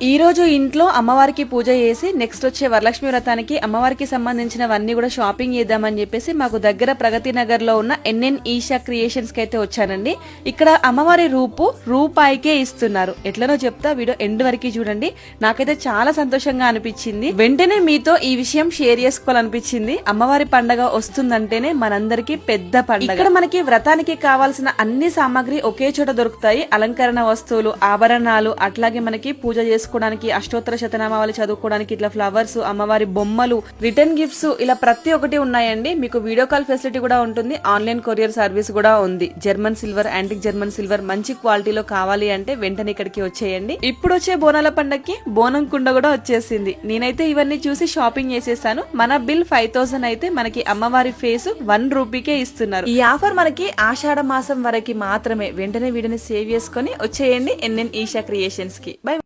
ఈ రోజు ఇంట్లో అమ్మవారికి పూజ చేసి నెక్స్ట్ వచ్చే వరలక్ష్మి వ్రతానికి అమ్మవారికి సంబంధించినవన్నీ కూడా షాపింగ్ చేద్దామని చెప్పేసి మాకు దగ్గర ప్రగతి నగర్ లో ఉన్న ఎన్ఎన్ ఈషా క్రియేషన్స్ కి అయితే వచ్చానండి. ఇక్కడ అమ్మవారి రూపాయికే ఇస్తున్నారు. ఎట్లనో చెప్తా, వీడియో ఎండ్ వరకు చూడండి. నాకైతే చాలా సంతోషంగా అనిపించింది. వెంటనే మీతో ఈ విషయం షేర్ చేసుకోవాలనిపించింది. అమ్మవారి పండగ వస్తుందంటేనే మనందరికి పెద్ద పండగ. ఇక్కడ మనకి వ్రతానికి కావాల్సిన అన్ని సామాగ్రి ఒకే చోట దొరుకుతాయి. అలంకరణ వస్తువులు, ఆభరణాలు, అట్లాగే మనకి పూజ చేసుకోవడానికి, అష్టోత్తర శతనామావళి చదువుకోవడానికి ఇట్లా ఫ్లవర్స్, అమ్మవారి బొమ్మలు, రిటర్న్ గిఫ్ట్స్, ఇలా ప్రతి ఒక్కటి ఉన్నాయండి. మీకు వీడియో కాల్ ఫెసిలిటీ కూడా ఉంటుంది. ఆన్లైన్ కొరియర్ సర్వీస్ కూడా ఉంది. German silver, antique German silver మంచి క్వాలిటీలో కావాలి అంటే వెంటనే ఇక్కడికి వచ్చేయండి. ఇప్పుడు వచ్చే బోనాల పండగకి బోనం కుండ కూడా వచ్చేసింది. నేనైతే ఇవన్నీ చూసి షాపింగ్ చేసేసాను. మన బిల్ 5000 అయితే మనకి అమ్మవారి ఫేస్ 1 రూపీకే ఇస్తున్నారు. ఈ ఆఫర్ మనకి ఆషాఢ మాసం వరకు మాత్రమే. వెంటనే వీడియోని సేవ్ చేసుకుని వచ్చేయండి ఎన్ఎన్ ఈషా క్రియేషన్స్ కి. బై.